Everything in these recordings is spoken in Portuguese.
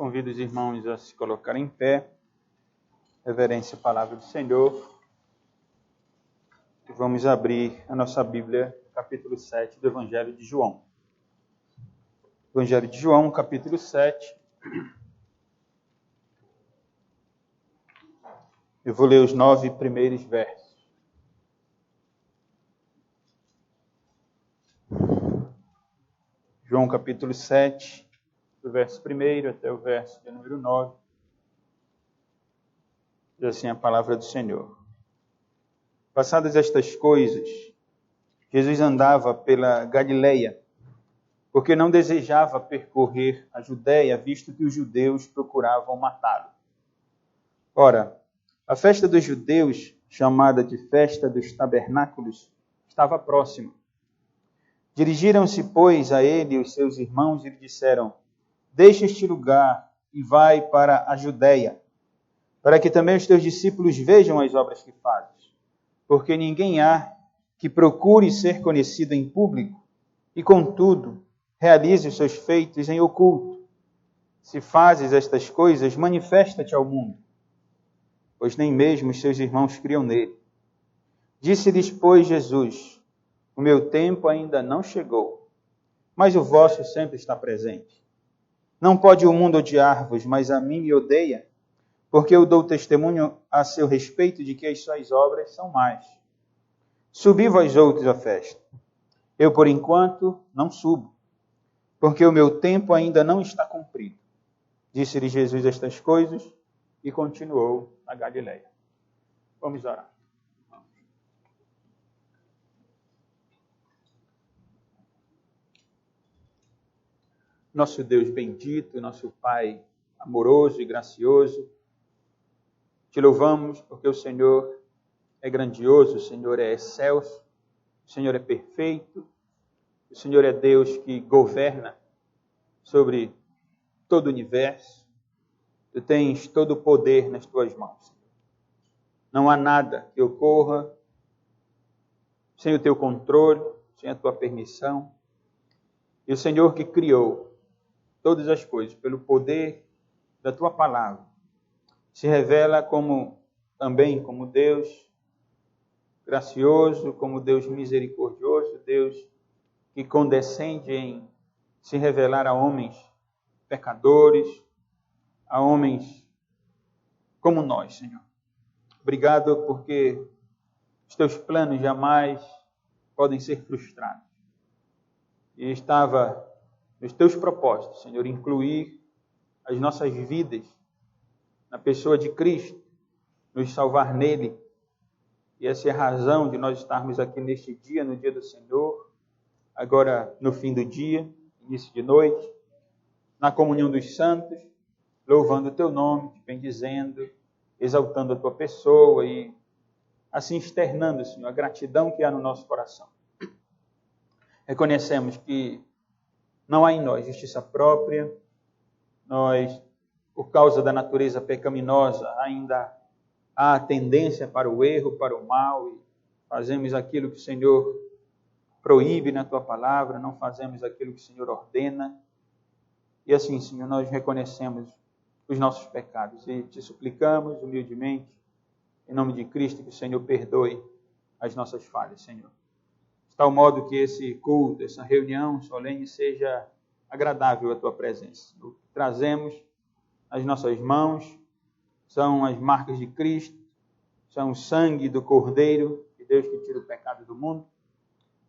Convido os irmãos a se colocarem em pé, reverência à palavra do Senhor. E vamos abrir a nossa Bíblia, capítulo 7 do Evangelho de João. Evangelho de João, capítulo 7. Eu vou ler os 9 primeiros versos. João, capítulo 7, do verso 1 até o verso de número 9. Diz assim a palavra do Senhor. Passadas estas coisas, Jesus andava pela Galileia, porque não desejava percorrer a Judéia, visto que os judeus procuravam matá-lo. Ora, a festa dos judeus, chamada de festa dos tabernáculos, estava próxima. Dirigiram-se, pois, a ele e os seus irmãos e lhe disseram: deixa este lugar e vai para a Judéia, para que também os teus discípulos vejam as obras que fazes. Porque ninguém há que procure ser conhecido em público e, contudo, realize os seus feitos em oculto. Se fazes estas coisas, manifesta-te ao mundo, pois nem mesmo os seus irmãos criam nele. Disse-lhes, pois, Jesus: o meu tempo ainda não chegou, mas o vosso sempre está presente. Não pode o mundo odiar-vos, mas a mim me odeia, porque eu dou testemunho a seu respeito de que as suas obras são más. Subi vós outros à festa. Eu, por enquanto, não subo, porque o meu tempo ainda não está cumprido. Disse-lhe Jesus estas coisas e continuou a Galileia. Vamos orar. Nosso Deus bendito, nosso Pai amoroso e gracioso, te louvamos porque o Senhor é grandioso, o Senhor é excelso, o Senhor é perfeito, o Senhor é Deus que governa sobre todo o universo. Tu tens todo o poder nas tuas mãos. Não há nada que ocorra sem o teu controle, sem a tua permissão. E o Senhor que criou todas as coisas pelo poder da tua palavra se revela também como Deus gracioso, como Deus misericordioso, Deus que condescende em se revelar a homens pecadores, a homens como nós, Senhor. Obrigado porque os teus planos jamais podem ser frustrados. E estava nos teus propósitos, Senhor, incluir as nossas vidas na pessoa de Cristo, nos salvar nele. E essa é a razão de nós estarmos aqui neste dia, no dia do Senhor, agora no fim do dia, início de noite, na comunhão dos santos, louvando o teu nome, te bendizendo, exaltando a tua pessoa e assim externando, Senhor, a gratidão que há no nosso coração. Reconhecemos que não há em nós justiça própria, nós, por causa da natureza pecaminosa, ainda há tendência para o erro, para o mal, e fazemos aquilo que o Senhor proíbe na tua palavra, não fazemos aquilo que o Senhor ordena. E assim, Senhor, nós reconhecemos os nossos pecados e te suplicamos humildemente, em nome de Cristo, que o Senhor perdoe as nossas falhas, Senhor. De tal modo que esse culto, essa reunião solene seja agradável à tua presença. O que trazemos nas nossas mãos são as marcas de Cristo, são o sangue do Cordeiro, de Deus que tira o pecado do mundo,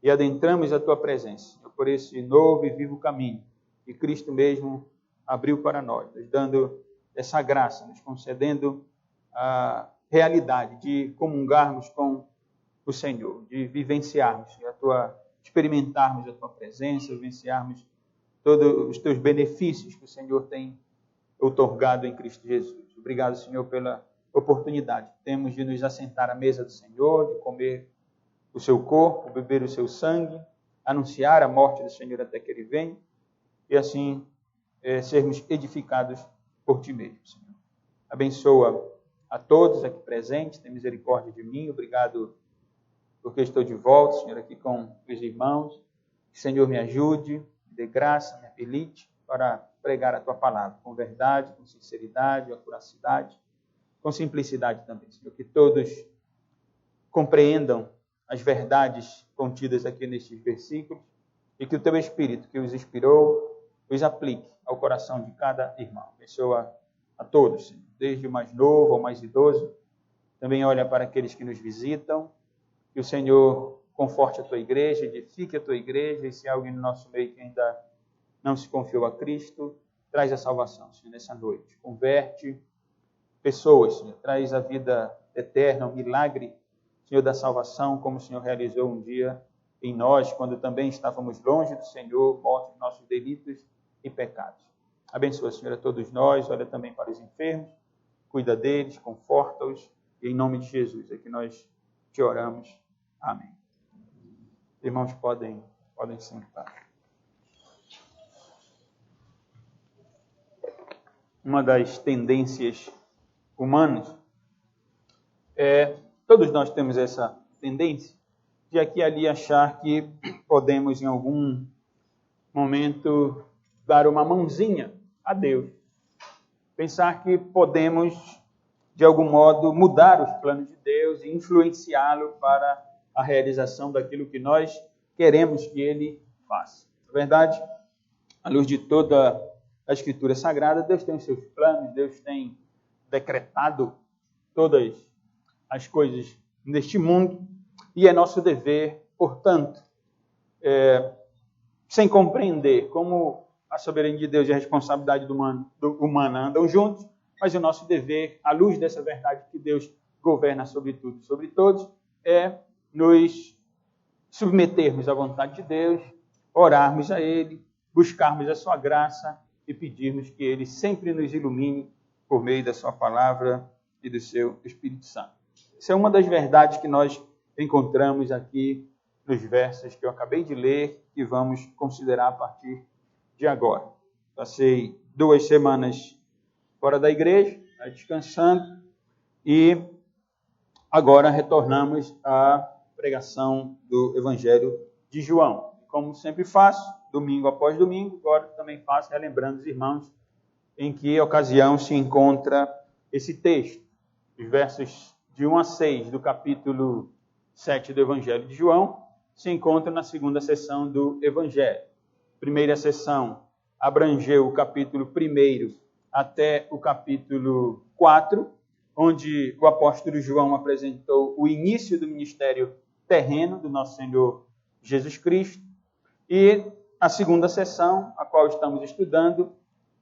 e adentramos a tua presença por esse novo e vivo caminho que Cristo mesmo abriu para nós, nos dando essa graça, nos concedendo a realidade de comungarmos com o Senhor, de vivenciarmos experimentarmos a tua presença, vivenciarmos todos os teus benefícios que o Senhor tem outorgado em Cristo Jesus. Obrigado, Senhor, pela oportunidade que temos de nos assentar à mesa do Senhor, de comer o seu corpo, beber o seu sangue, anunciar a morte do Senhor até que Ele venha, e assim sermos edificados por Ti mesmo, Senhor. Abençoa a todos aqui presentes, tem misericórdia de mim. Obrigado porque estou de volta, Senhor, aqui com os irmãos. Que o Senhor me ajude, me dê graça, me habilite para pregar a Tua palavra com verdade, com sinceridade, com acuracidade, com simplicidade também, Senhor. Que todos compreendam as verdades contidas aqui nestes versículos e que o Teu Espírito, que os inspirou, os aplique ao coração de cada irmão. Abençoa a todos, Senhor, desde o mais novo ao mais idoso. Também olha para aqueles que nos visitam. Que o Senhor conforte a Tua igreja, edifique a Tua igreja, e se há alguém no nosso meio que ainda não se confiou a Cristo, traz a salvação, Senhor, nessa noite. Converte pessoas, Senhor, traz a vida eterna, o milagre, Senhor, da salvação, como o Senhor realizou um dia em nós, quando também estávamos longe do Senhor, mortos de nossos delitos e pecados. Abençoa, Senhor, a todos nós, olha também para os enfermos, cuida deles, conforta-os, e em nome de Jesus é que nós te oramos. Amém. Irmãos, podem sentar. Uma das tendências humanas todos nós temos essa tendência de aqui e ali achar que podemos em algum momento dar uma mãozinha a Deus. Pensar que podemos, de algum modo, mudar os planos de Deus e influenciá-lo para a realização daquilo que nós queremos que Ele faça. Na verdade, à luz de toda a Escritura Sagrada, Deus tem os seus planos, Deus tem decretado todas as coisas neste mundo, e é nosso dever, portanto, sem compreender como a soberania de Deus e a responsabilidade humana andam juntos, mas o nosso dever, à luz dessa verdade que Deus governa sobre tudo e sobre todos, é nos submetermos à vontade de Deus, orarmos a Ele, buscarmos a sua graça e pedirmos que Ele sempre nos ilumine por meio da sua palavra e do seu Espírito Santo. Essa é uma das verdades que nós encontramos aqui nos versos que eu acabei de ler, que vamos considerar a partir de agora. Passei 2 semanas fora da igreja, descansando, e agora retornamos à pregação do Evangelho de João. Como sempre faço, domingo após domingo, agora também faço relembrando os irmãos em que ocasião se encontra esse texto. Os versos de 1 a 6 do capítulo 7 do Evangelho de João se encontram na segunda sessão do Evangelho. Primeira sessão abrangeu o capítulo 1 até o capítulo 4, onde o apóstolo João apresentou o início do ministério terreno do nosso Senhor Jesus Cristo. E a segunda sessão, a qual estamos estudando,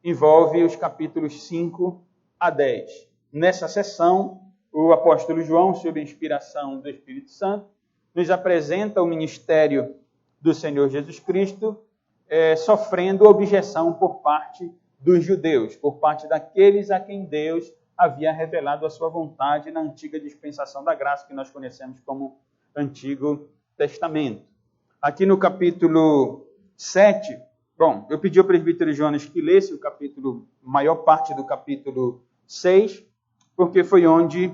envolve os capítulos 5 a 10. Nessa sessão, o apóstolo João, sob a inspiração do Espírito Santo, nos apresenta o ministério do Senhor Jesus Cristo, sofrendo objeção por parte dos judeus, por parte daqueles a quem Deus havia revelado a sua vontade na antiga dispensação da graça, que nós conhecemos como Antigo Testamento. Aqui no capítulo 7, eu pedi ao presbítero Jonas que lesse o capítulo, maior parte do capítulo 6, porque foi onde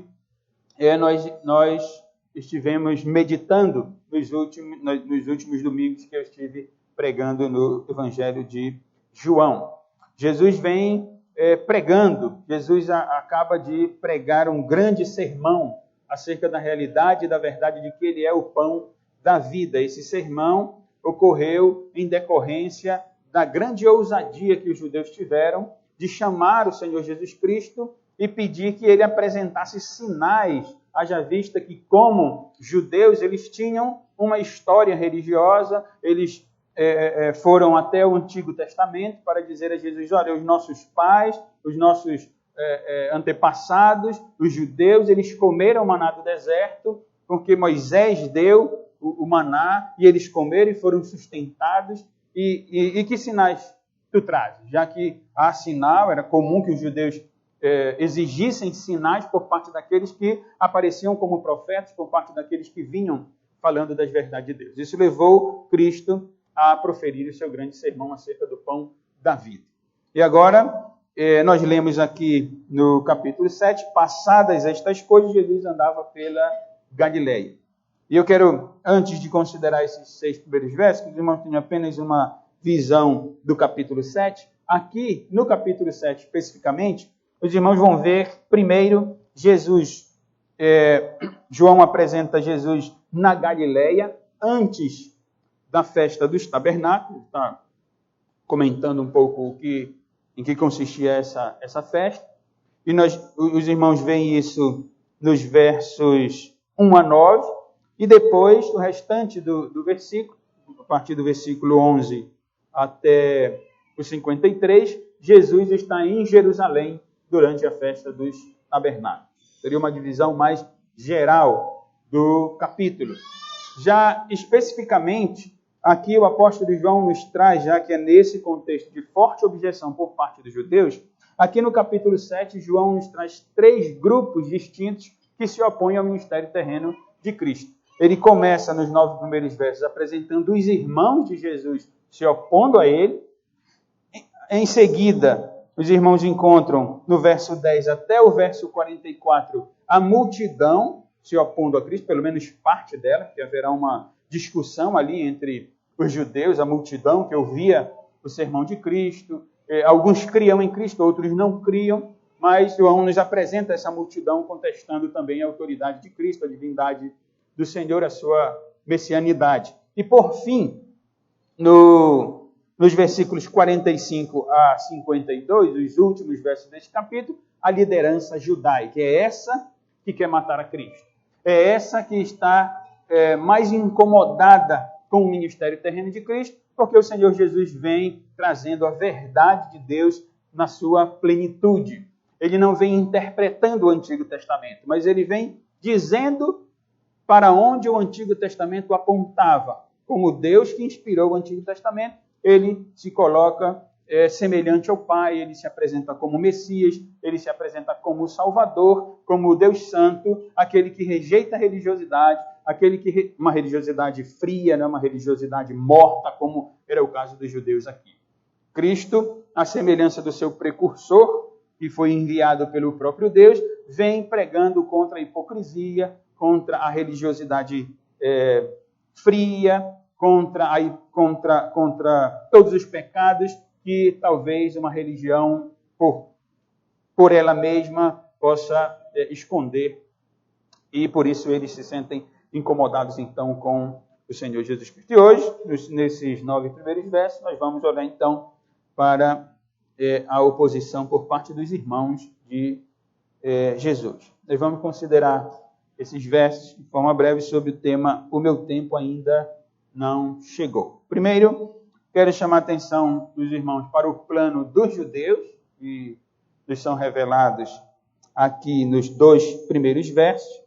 nós estivemos meditando nos últimos domingos que eu estive pregando no Evangelho de João. Jesus vem pregando, Jesus acaba de pregar um grande sermão acerca da realidade e da verdade de que Ele é o pão da vida. Esse sermão ocorreu em decorrência da grande ousadia que os judeus tiveram de chamar o Senhor Jesus Cristo e pedir que Ele apresentasse sinais, haja vista que, como judeus, eles tinham uma história religiosa, eles foram até o Antigo Testamento para dizer a Jesus: olha, os nossos pais, os nossos antepassados, os judeus, eles comeram maná do deserto, porque Moisés deu o maná, e eles comeram e foram sustentados. E que sinais tu trazes? Já que há sinal, era comum que os judeus exigissem sinais por parte daqueles que apareciam como profetas, por parte daqueles que vinham falando das verdades de Deus. Isso levou Cristo a proferir o seu grande sermão acerca do pão da vida. E agora, nós lemos aqui no capítulo 7, passadas estas coisas, Jesus andava pela Galileia. E eu quero, antes de considerar esses 6 primeiros versos, que os irmãos tenham apenas uma visão do capítulo 7, aqui no capítulo 7 especificamente, os irmãos vão ver primeiro Jesus. João apresenta Jesus na Galileia, antes da festa dos tabernáculos. Está comentando um pouco em que consistia essa festa. E os irmãos veem isso nos versos 1 a 9. E depois, o restante do versículo, a partir do versículo 11 até o 53, Jesus está em Jerusalém durante a festa dos tabernáculos. Seria uma divisão mais geral do capítulo. Já especificamente, aqui o apóstolo João nos traz, já que é nesse contexto de forte objeção por parte dos judeus, aqui no capítulo 7, João nos traz 3 grupos distintos que se opõem ao ministério terreno de Cristo. Ele começa nos 9 primeiros versos apresentando os irmãos de Jesus se opondo a ele. Em seguida, os irmãos encontram no verso 10 até o verso 44 a multidão se opondo a Cristo, pelo menos parte dela, que haverá uma discussão ali entre os judeus, a multidão que ouvia o sermão de Cristo. Alguns criam em Cristo, outros não criam, mas João nos apresenta essa multidão contestando também a autoridade de Cristo, a divindade do Senhor, a sua messianidade. E por fim, nos versículos 45 a 52, os últimos versos deste capítulo, a liderança judaica. É essa que quer matar a Cristo. É essa que está mais incomodada com o ministério terreno de Cristo, porque o Senhor Jesus vem trazendo a verdade de Deus na sua plenitude. Ele não vem interpretando o Antigo Testamento, mas ele vem dizendo para onde o Antigo Testamento apontava. Como Deus que inspirou o Antigo Testamento, ele se coloca semelhante ao Pai, ele se apresenta como Messias, ele se apresenta como Salvador, como Deus Santo, aquele que rejeita a religiosidade, uma religiosidade fria, não uma religiosidade morta, como era o caso dos judeus aqui. Cristo, à semelhança do seu precursor, que foi enviado pelo próprio Deus, vem pregando contra a hipocrisia, contra a religiosidade fria, contra todos os pecados que talvez uma religião, por ela mesma, possa esconder. E por isso eles se sentem incomodados, então, com o Senhor Jesus Cristo. E hoje, nesses 9 primeiros versos, nós vamos olhar, então, para a oposição por parte dos irmãos de Jesus. Nós vamos considerar esses versos de forma breve sobre o tema "O meu tempo ainda não chegou". Primeiro, quero chamar a atenção dos irmãos para o plano dos judeus, que nos são revelados aqui nos 2 primeiros versos.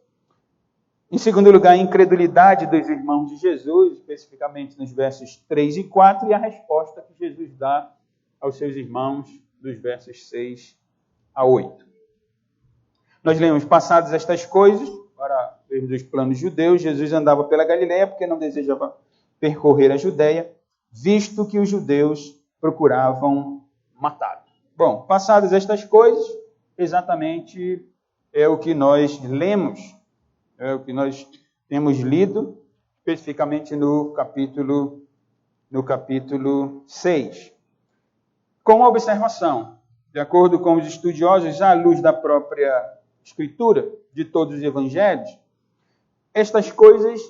Em segundo lugar, a incredulidade dos irmãos de Jesus, especificamente nos versos 3 e 4, e a resposta que Jesus dá aos seus irmãos dos versos 6 a 8. Nós lemos: passadas estas coisas, para vermos os planos judeus, Jesus andava pela Galileia porque não desejava percorrer a Judéia, visto que os judeus procuravam matá-lo. Bom, passadas estas coisas, exatamente é o que nós lemos, é o que nós temos lido, especificamente no capítulo 6. Com uma observação, de acordo com os estudiosos, à luz da própria Escritura, de todos os evangelhos, estas coisas,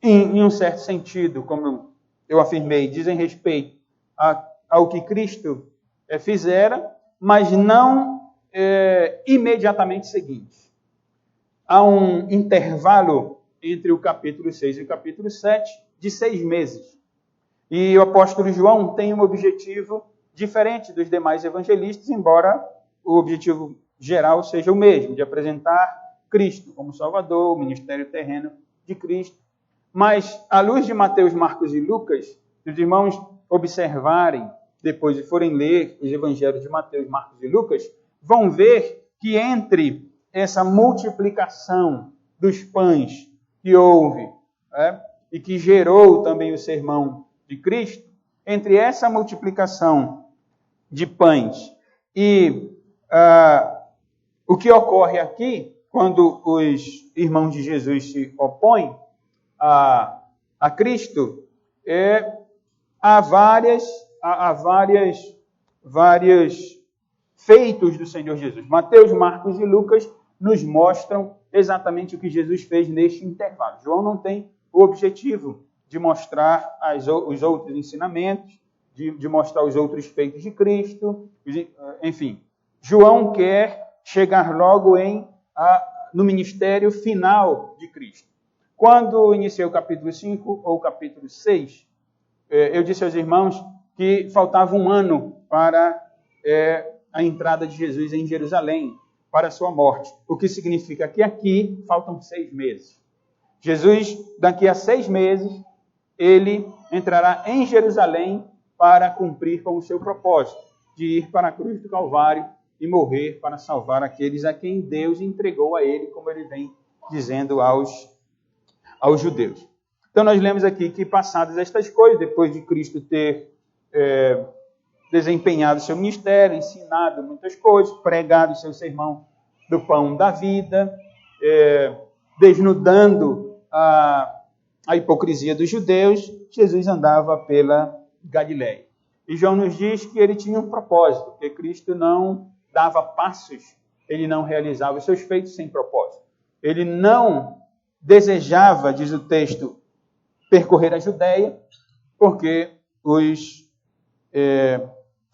em um certo sentido, como eu afirmei, dizem respeito ao que Cristo fizera, mas não imediatamente seguinte. Há um intervalo entre o capítulo 6 e o capítulo 7 de 6 meses. E o apóstolo João tem um objetivo diferente dos demais evangelistas, embora o objetivo geral seja o mesmo, de apresentar Cristo como Salvador, o ministério terreno de Cristo. Mas, à luz de Mateus, Marcos e Lucas, se os irmãos observarem, depois de forem ler os evangelhos de Mateus, Marcos e Lucas, vão ver que entre essa multiplicação dos pães que houve, e que gerou também o sermão de Cristo, entre essa multiplicação de pães e o que ocorre aqui, quando os irmãos de Jesus se opõem a Cristo, há vários feitos do Senhor Jesus. Mateus, Marcos e Lucas nos mostram exatamente o que Jesus fez neste intervalo. João não tem o objetivo de mostrar os outros ensinamentos, de mostrar os outros feitos de Cristo, enfim. João quer chegar logo no ministério final de Cristo. Quando iniciei o capítulo 5 ou o capítulo 6, eu disse aos irmãos que faltava um ano para a entrada de Jesus em Jerusalém, para a sua morte. O que significa que aqui faltam 6 meses. Jesus, daqui a 6 meses, ele entrará em Jerusalém para cumprir com o seu propósito, de ir para a cruz do Calvário e morrer para salvar aqueles a quem Deus entregou a ele, como ele vem dizendo aos judeus. Então nós lemos aqui que passadas estas coisas, depois de Cristo ter desempenhado seu ministério, ensinado muitas coisas, pregado seu sermão do pão da vida, desnudando a hipocrisia dos judeus, Jesus andava pela Galileia. E João nos diz que ele tinha um propósito, que Cristo não dava passos, ele não realizava os seus feitos sem propósito. Ele não desejava, diz o texto, percorrer a Judéia, porque os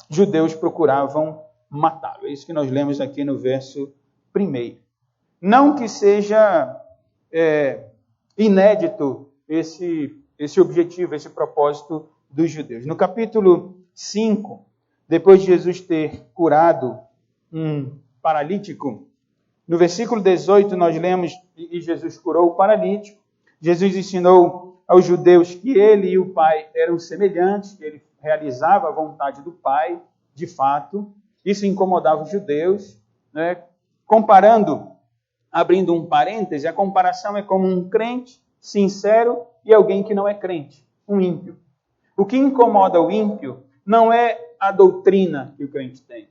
judeus procuravam matá-lo. É isso que nós lemos aqui no verso 1. Não que seja inédito esse objetivo, esse propósito dos judeus. No capítulo 5, depois de Jesus ter curado um paralítico, no versículo 18 nós lemos, e Jesus curou o paralítico, Jesus ensinou aos judeus que ele e o Pai eram semelhantes, que ele realizava a vontade do Pai, de fato. Isso incomodava os judeus, né? Comparando, abrindo um parêntese, a comparação é como um crente sincero e alguém que não é crente, um ímpio. O que incomoda o ímpio não é a doutrina que o crente tem,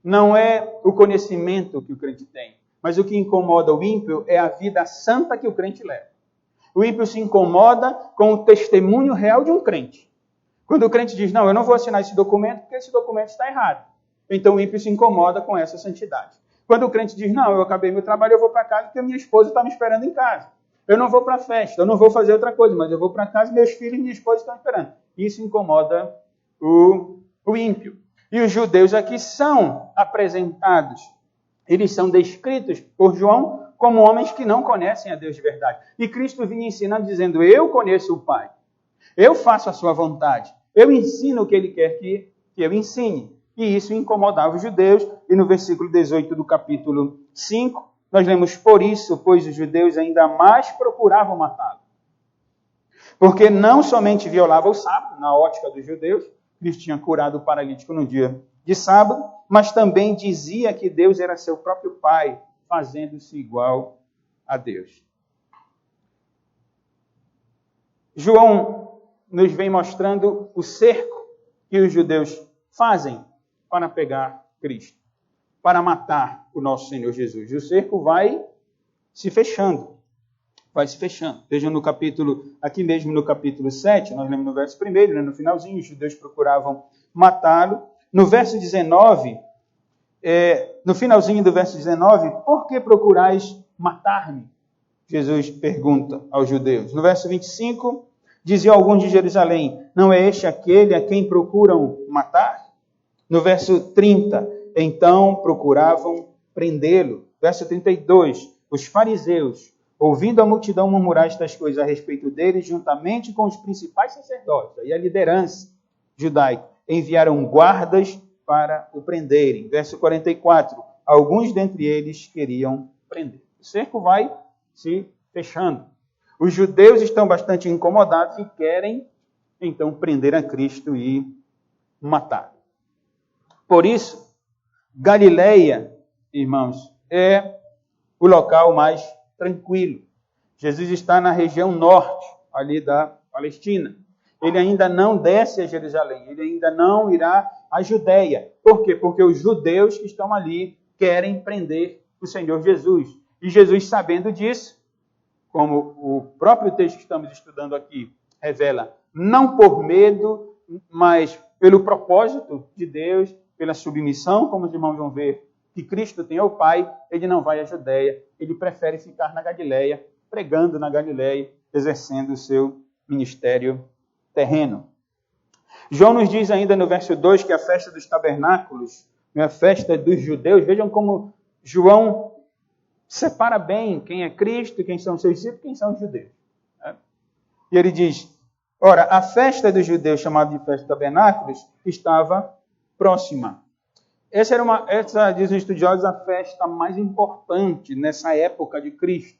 não é o conhecimento que o crente tem, mas o que incomoda o ímpio é a vida santa que o crente leva. O ímpio se incomoda com o testemunho real de um crente. Quando o crente diz, não, eu não vou assinar esse documento porque esse documento está errado. Então o ímpio se incomoda com essa santidade. Quando o crente diz, não, eu acabei meu trabalho, eu vou para casa porque a minha esposa está me esperando em casa. Eu não vou para a festa, eu não vou fazer outra coisa, mas eu vou para casa e meus filhos e minha esposa estão esperando. Isso incomoda o ímpio. E os judeus aqui são apresentados, eles são descritos por João como homens que não conhecem a Deus de verdade. E Cristo vinha ensinando, dizendo, eu conheço o Pai, eu faço a sua vontade, eu ensino o que ele quer que eu ensine. E isso incomodava os judeus. E no versículo 18 do capítulo 5, nós lemos, por isso, pois os judeus ainda mais procuravam matá-lo. Porque não somente violava o sábado, na ótica dos judeus, Cristo tinha curado o paralítico no dia de sábado, mas também dizia que Deus era seu próprio Pai, fazendo-se igual a Deus. João nos vem mostrando o cerco que os judeus fazem para pegar Cristo, para matar o nosso Senhor Jesus. E o cerco vai se fechando. Vai se fechando. Vejam no capítulo, aqui mesmo no capítulo 7, nós lemos no verso 1, né, no finalzinho, os judeus procuravam matá-lo. No verso 19, no finalzinho do verso 19, por que procurais matar-me? Jesus pergunta aos judeus. No verso 25, diziam alguns de Jerusalém, não é este aquele a quem procuram matar? No verso 30, então procuravam prendê-lo. Verso 32, os fariseus, ouvindo a multidão murmurar estas coisas a respeito dele, juntamente com os principais sacerdotes e a liderança judaica, enviaram guardas para o prenderem. Verso 44, alguns dentre eles queriam prender. O cerco vai se fechando. Os judeus estão bastante incomodados e querem, então, prender a Cristo e matar. Por isso, Galileia, irmãos, é o local mais tranquilo. Jesus está na região norte, ali da Palestina. Ele ainda não desce a Jerusalém, ele ainda não irá à Judéia. Por quê? Porque os judeus que estão ali querem prender o Senhor Jesus. E Jesus, sabendo disso, como o próprio texto que estamos estudando aqui revela, não por medo, mas pelo propósito de Deus, pela submissão, como os irmãos vão ver, que Cristo tem ao Pai, ele não vai à Judéia, ele prefere ficar na Galileia, pregando na Galileia, exercendo o seu ministério terreno. João nos diz ainda no verso 2 que a festa dos tabernáculos é a festa dos judeus. Vejam como João separa bem quem é Cristo, quem são seus discípulos, quem são os judeus. E ele diz, ora, a festa dos judeus, chamada de festa dos tabernáculos, estava próxima. Essa, dizem os estudiosos, a festa mais importante nessa época de Cristo.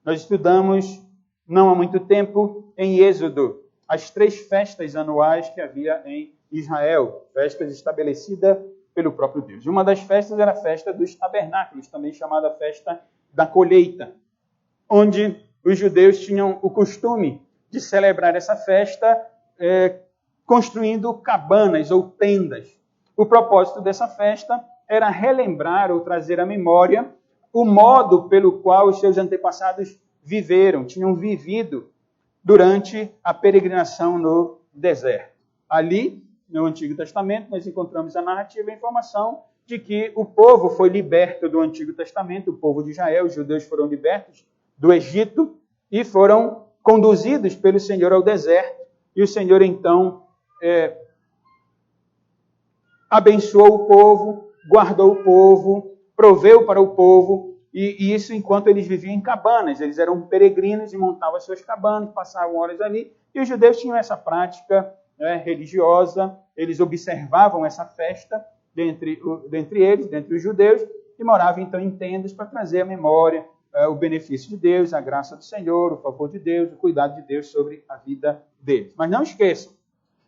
Nós estudamos, não há muito tempo, em Êxodo, as 3 festas anuais que havia em Israel, festas estabelecidas pelo próprio Deus. Uma das festas era a festa dos tabernáculos, também chamada festa da colheita, onde os judeus tinham o costume de celebrar essa festa construindo cabanas ou tendas. O propósito dessa festa era relembrar ou trazer à memória o modo pelo qual os seus antepassados viveram, tinham vivido durante a peregrinação no deserto. Ali, no Antigo Testamento, nós encontramos a narrativa e a informação de que o povo foi liberto do Antigo Testamento, o povo de Israel, os judeus foram libertos do Egito e foram conduzidos pelo Senhor ao deserto. E o Senhor, então, abençoou o povo, guardou o povo, proveu para o povo, e isso enquanto eles viviam em cabanas. Eles eram peregrinos e montavam as suas cabanas, passavam horas ali, e os judeus tinham essa prática religiosa, eles observavam essa festa dentre eles, dentre os judeus, e moravam então em tendas para trazer à memória o benefício de Deus, a graça do Senhor, o favor de Deus, o cuidado de Deus sobre a vida deles. Mas não esqueçam,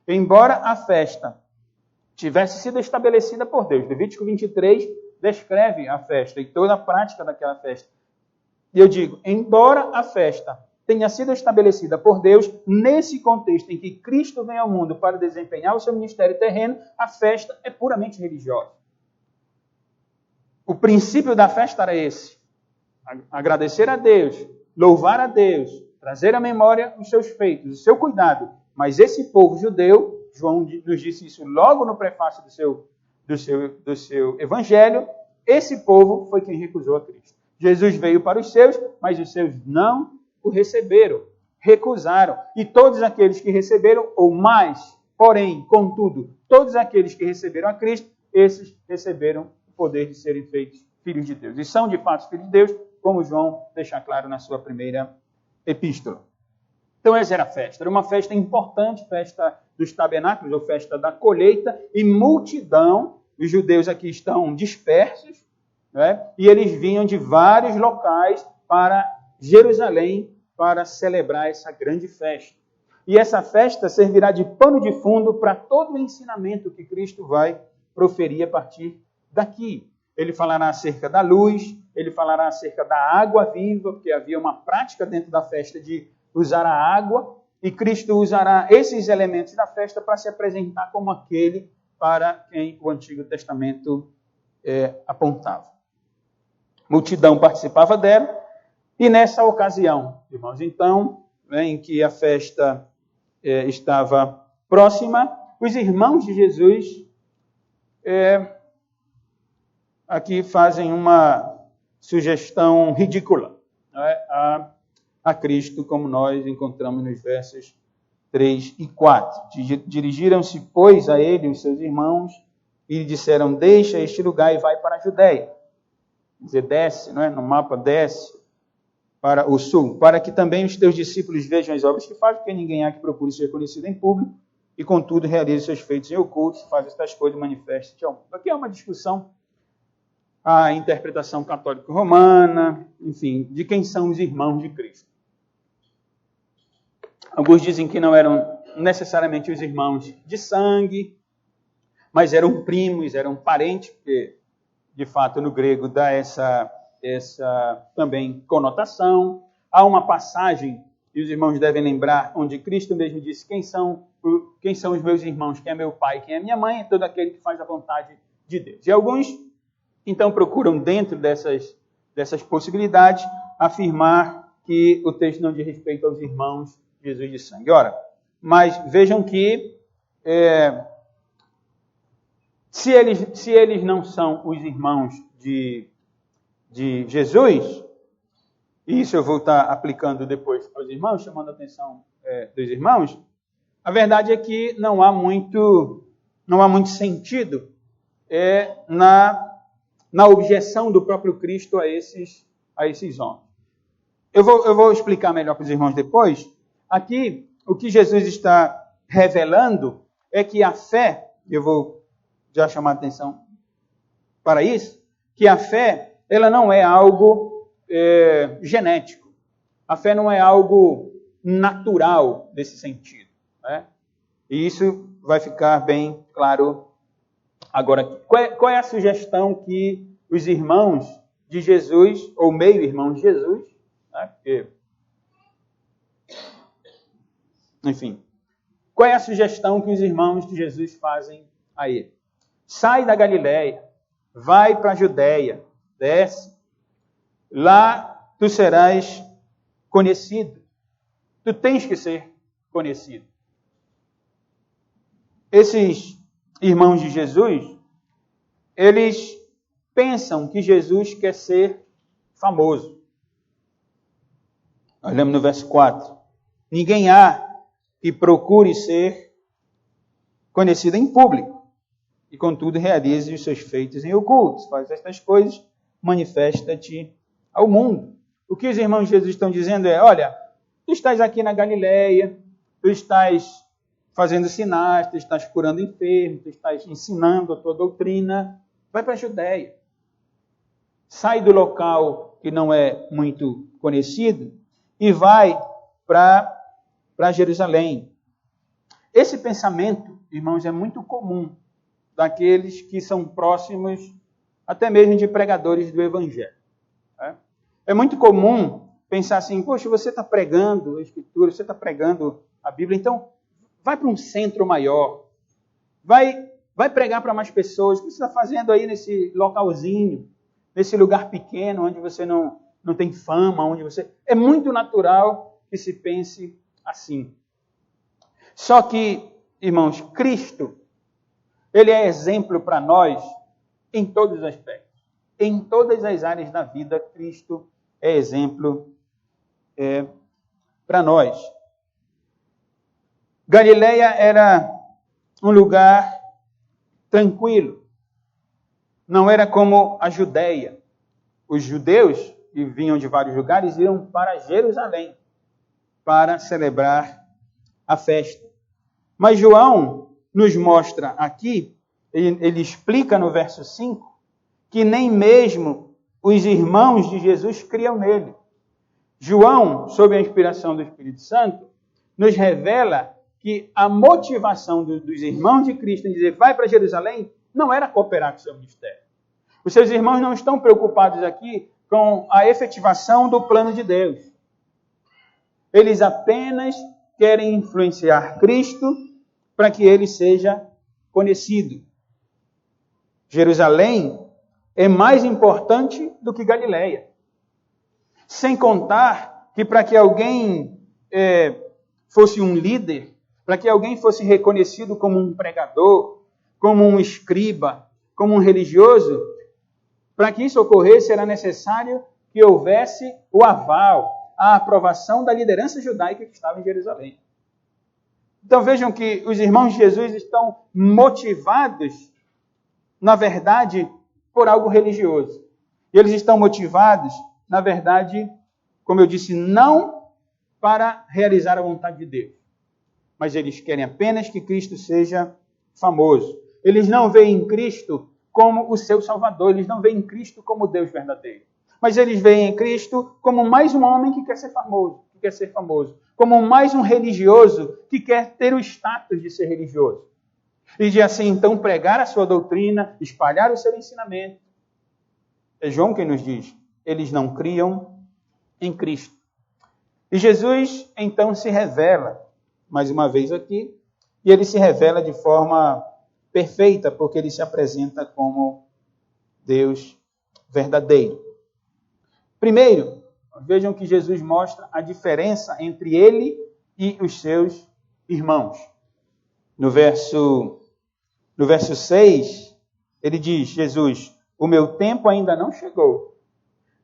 embora a festa tivesse sido estabelecida por Deus, Levítico 23 descreve a festa e toda a prática daquela festa. E eu digo, embora a festa tenha sido estabelecida por Deus, nesse contexto em que Cristo vem ao mundo para desempenhar o seu ministério terreno, a festa é puramente religiosa. O princípio da festa era esse: agradecer a Deus, louvar a Deus, trazer à memória os seus feitos, o seu cuidado. Mas esse povo judeu, João nos disse isso logo no prefácio do seu evangelho, esse povo foi quem recusou a Cristo. Jesus veio para os seus, mas os seus não o receberam, recusaram. E todos aqueles que receberam, ou mais, porém, contudo, todos aqueles que receberam a Cristo, esses receberam o poder de serem feitos filhos de Deus. E são, de fato, filhos de Deus, como João deixa claro na sua primeira epístola. Então, essa era a festa. Era uma festa importante, festa dos tabernáculos, ou festa da colheita, e multidão, os judeus aqui estão dispersos, e eles vinham de vários locais para Jerusalém para celebrar essa grande festa. E essa festa servirá de pano de fundo para todo o ensinamento que Cristo vai proferir a partir daqui. Ele falará acerca da luz, ele falará acerca da água viva, porque havia uma prática dentro da festa de usar a água, e Cristo usará esses elementos da festa para se apresentar como aquele para quem o Antigo Testamento apontava. Multidão participava dela, e nessa ocasião, irmãos, então, em que a festa estava próxima, os irmãos de Jesus aqui fazem uma sugestão ridícula a Cristo, como nós encontramos nos versos 3 e 4. Dirigiram-se, pois, a ele os seus irmãos e lhe disseram: deixa este lugar e vai para a Judéia. Quer dizer, desce, no mapa desce para o sul, para que também os teus discípulos vejam as obras que faz, porque ninguém há que procure ser conhecido em público, e contudo realize seus feitos em oculto, faz estas coisas, manifeste-te ao mundo. Aqui é uma discussão, a interpretação católico-romana, enfim, de quem são os irmãos de Cristo. Alguns dizem que não eram necessariamente os irmãos de sangue, mas eram primos, eram parentes, porque, de fato, no grego dá essa também conotação. Há uma passagem, e os irmãos devem lembrar, onde Cristo mesmo disse: quem são os meus irmãos, quem é meu pai, quem é minha mãe, é todo aquele que faz a vontade de Deus. E alguns, então, procuram, dentro dessas possibilidades, afirmar que o texto não diz respeito aos irmãos de Jesus de sangue. Ora, mas vejam que se eles não são os irmãos de Jesus, e isso eu vou estar aplicando depois aos irmãos, chamando a atenção dos irmãos, a verdade é que não há muito sentido na objeção do próprio Cristo a esses homens. Eu vou explicar melhor para os irmãos depois. Aqui, o que Jesus está revelando é que a fé, eu vou já chamar a atenção para isso, que a fé, ela não é algo genético. A fé não é algo natural nesse sentido, né? E isso vai ficar bem claro agora. Qual é a sugestão que os irmãos de Jesus, ou meio-irmãos de Jesus, né? Porque, enfim, qual é a sugestão que os irmãos de Jesus fazem a ele? Sai da Galileia, vai para a Judeia, desce, lá tu serás conhecido. Tu tens que ser conhecido. Esses irmãos de Jesus, eles pensam que Jesus quer ser famoso. Olhamos no verso 4. Ninguém há que procure ser conhecido em público, e contudo realize os seus feitos em ocultos. Faz estas coisas, manifesta-te ao mundo. O que os irmãos de Jesus estão dizendo é, olha, tu estás aqui na Galileia, tu estás fazendo sinais, tu estás curando enfermos, tu estás ensinando a tua doutrina, vai para a Judeia. Sai do local que não é muito conhecido e vai para Jerusalém. Esse pensamento, irmãos, é muito comum daqueles que são próximos até mesmo de pregadores do Evangelho. É muito comum pensar assim, poxa, você está pregando a Escritura, você está pregando a Bíblia, então vai para um centro maior, vai pregar para mais pessoas. O que você está fazendo aí nesse localzinho, nesse lugar pequeno, onde você não tem fama, onde você... É muito natural que se pense assim. Só que, irmãos, Cristo, ele é exemplo para nós em todos os aspectos. Em todas as áreas da vida, Cristo é exemplo para nós. Galileia era um lugar tranquilo. Não era como a Judeia. Os judeus, que vinham de vários lugares, iam para Jerusalém para celebrar a festa. Mas João nos mostra aqui, ele explica no verso 5, que nem mesmo os irmãos de Jesus criam nele. João, sob a inspiração do Espírito Santo, nos revela que a motivação dos irmãos de Cristo em dizer vai para Jerusalém não era cooperar com o seu ministério. Os seus irmãos não estão preocupados aqui com a efetivação do plano de Deus. Eles apenas querem influenciar Cristo para que ele seja conhecido. Jerusalém é mais importante do que Galileia. Sem contar que para que alguém fosse um líder, para que alguém fosse reconhecido como um pregador, como um escriba, como um religioso, para que isso ocorresse era necessário que houvesse o aval, a aprovação da liderança judaica que estava em Jerusalém. Então vejam que os irmãos de Jesus estão motivados, na verdade, por algo religioso. E eles estão motivados, na verdade, como eu disse, não para realizar a vontade de Deus. Mas eles querem apenas que Cristo seja famoso. Eles não veem Cristo como o seu Salvador, eles não veem Cristo como Deus verdadeiro. Mas eles veem Cristo como mais um homem que quer ser famoso, como mais um religioso que quer ter o status de ser religioso. E de assim, então, pregar a sua doutrina, espalhar o seu ensinamento. É João quem nos diz, eles não criam em Cristo. E Jesus, então, se revela, mais uma vez aqui, e ele se revela de forma perfeita, porque ele se apresenta como Deus verdadeiro. Primeiro, vejam que Jesus mostra a diferença entre ele e os seus irmãos. No verso 6, ele diz, Jesus, o meu tempo ainda não chegou,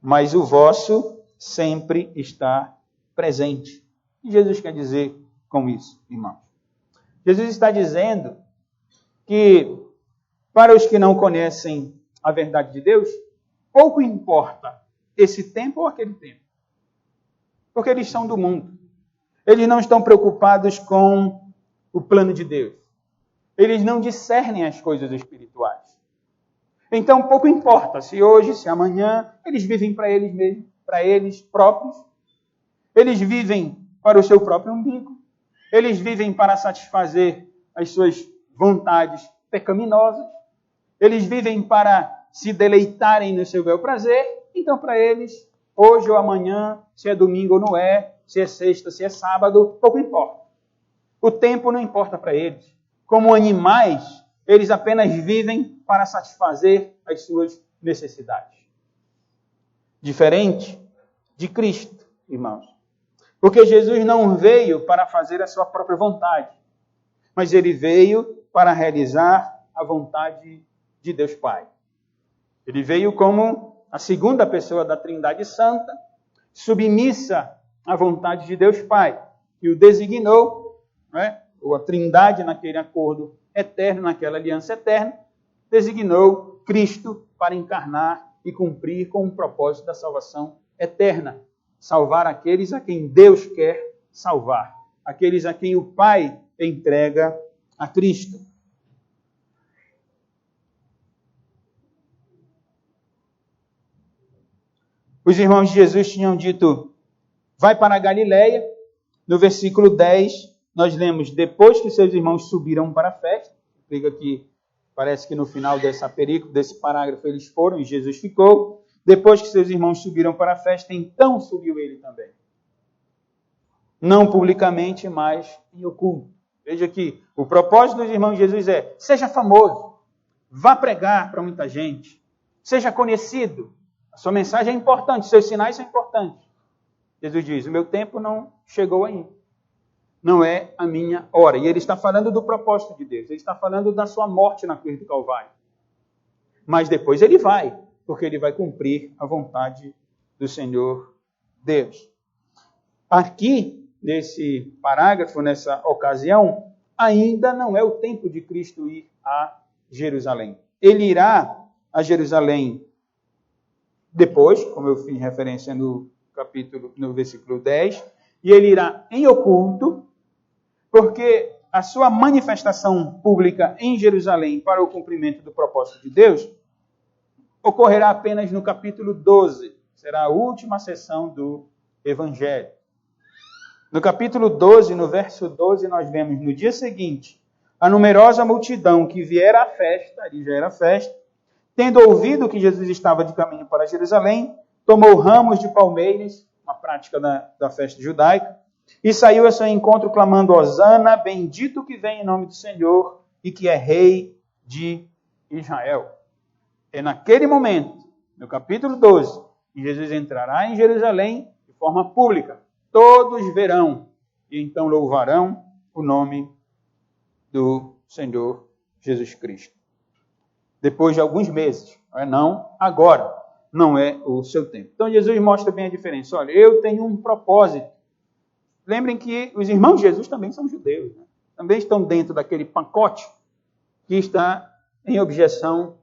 mas o vosso sempre está presente. O que Jesus quer dizer com isso, irmãos? Jesus está dizendo que para os que não conhecem a verdade de Deus, pouco importa esse tempo ou aquele tempo. Porque eles são do mundo. Eles não estão preocupados com o plano de Deus. Eles não discernem as coisas espirituais. Então, pouco importa se hoje, se amanhã, eles vivem para eles mesmos, para eles próprios. Eles vivem para o seu próprio umbigo. Eles vivem para satisfazer as suas vontades pecaminosas. Eles vivem para se deleitarem no seu bel prazer. Então, para eles, hoje ou amanhã, se é domingo ou não é, se é sexta, se é sábado, pouco importa. O tempo não importa para eles. Como animais, eles apenas vivem para satisfazer as suas necessidades. Diferente de Cristo, irmãos. Porque Jesus não veio para fazer a sua própria vontade, mas ele veio para realizar a vontade de Deus Pai. Ele veio como a segunda pessoa da Trindade Santa, submissa à vontade de Deus Pai, que o designou, ou a Trindade naquele acordo eterno, naquela aliança eterna, designou Cristo para encarnar e cumprir com o propósito da salvação eterna. Salvar aqueles a quem Deus quer salvar. Aqueles a quem o Pai entrega a Cristo. Os irmãos de Jesus tinham dito, vai para a Galileia. No versículo 10, nós lemos, depois que seus irmãos subiram para a festa, explica que parece que no final dessa perícope, desse parágrafo, eles foram e Jesus ficou. Depois que seus irmãos subiram para a festa, então subiu ele também. Não publicamente, mas em oculto. Veja que o propósito dos irmãos de Jesus é, seja famoso, vá pregar para muita gente, seja conhecido. A sua mensagem é importante, seus sinais são importantes. Jesus diz, o meu tempo não chegou ainda. Não é a minha hora. E ele está falando do propósito de Deus. Ele está falando da sua morte na cruz do Calvário. Mas depois ele vai, porque ele vai cumprir a vontade do Senhor Deus. Aqui, nesse parágrafo, nessa ocasião, ainda não é o tempo de Cristo ir a Jerusalém. Ele irá a Jerusalém depois, como eu fiz referência no versículo 10, e ele irá em oculto, porque a sua manifestação pública em Jerusalém para o cumprimento do propósito de Deus ocorrerá apenas no capítulo 12. Será a última sessão do Evangelho. No capítulo 12, no verso 12, nós vemos no dia seguinte, a numerosa multidão que viera à festa, ali já era festa, tendo ouvido que Jesus estava de caminho para Jerusalém, tomou ramos de palmeiras, uma prática da festa judaica, e saiu a seu encontro clamando, Hosana, bendito que vem em nome do Senhor e que é rei de Israel. É naquele momento, no capítulo 12, que Jesus entrará em Jerusalém de forma pública. Todos verão e então louvarão o nome do Senhor Jesus Cristo. Depois de alguns meses, não agora, não é o seu tempo. Então Jesus mostra bem a diferença. Olha, eu tenho um propósito. Lembrem que os irmãos de Jesus também são judeus, né? Também estão dentro daquele pacote que está em objeção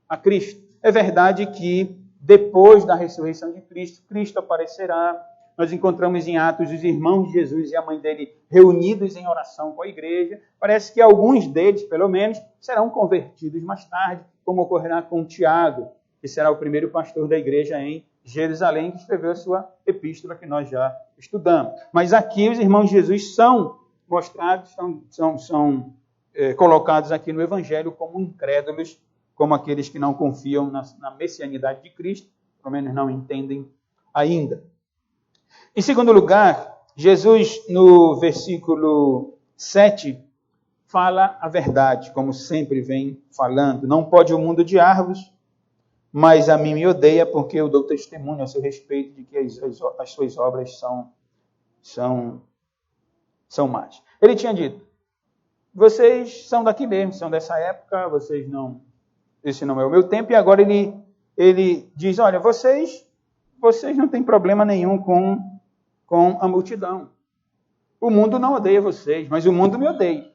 a Cristo. É verdade que depois da ressurreição de Cristo, Cristo aparecerá. Nós encontramos em Atos os irmãos de Jesus e a mãe dele reunidos em oração com a igreja. Parece que alguns deles, pelo menos, serão convertidos mais tarde, como ocorrerá com Tiago, que será o primeiro pastor da igreja em Jerusalém, que escreveu a sua epístola que nós já estudamos. Mas aqui os irmãos de Jesus são mostrados, são colocados aqui no Evangelho como incrédulos, como aqueles que não confiam na messianidade de Cristo, pelo menos não entendem ainda. Em segundo lugar, Jesus, no versículo 7, fala a verdade, como sempre vem falando. Não pode o mundo odiar-vos, mas a mim me odeia, porque eu dou testemunho a seu respeito de que as suas obras são más. Ele tinha dito, vocês são daqui mesmo, são dessa época, esse não é o meu tempo. E agora ele diz, olha, vocês não têm problema nenhum com a multidão. O mundo não odeia vocês, mas o mundo me odeia.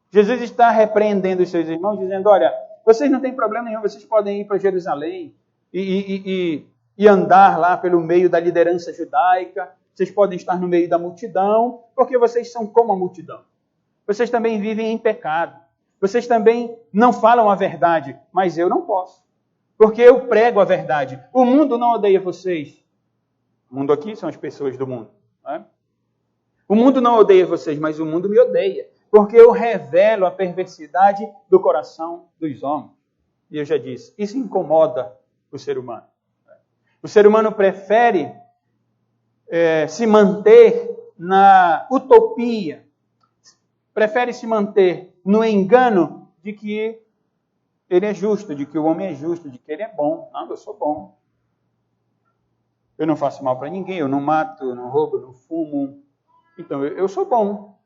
Jesus está repreendendo os seus irmãos, dizendo, olha, vocês não têm problema nenhum, vocês podem ir para Jerusalém e andar lá pelo meio da liderança judaica, vocês podem estar no meio da multidão, porque vocês são como a multidão. Vocês também vivem em pecado. Vocês também não falam a verdade, mas eu não posso. Porque eu prego a verdade. O mundo não odeia vocês. O mundo aqui são as pessoas do mundo. Não é? O mundo não odeia vocês, mas o mundo me odeia. Porque eu revelo a perversidade do coração dos homens. E eu já disse, isso incomoda o ser humano. O ser humano prefere se manter na utopia, prefere se manter no engano de que ele é justo, de que o homem é justo, de que ele é bom. Não, eu sou bom. Eu não faço mal para ninguém, eu não mato, eu não roubo, eu não fumo. Então, eu sou bom.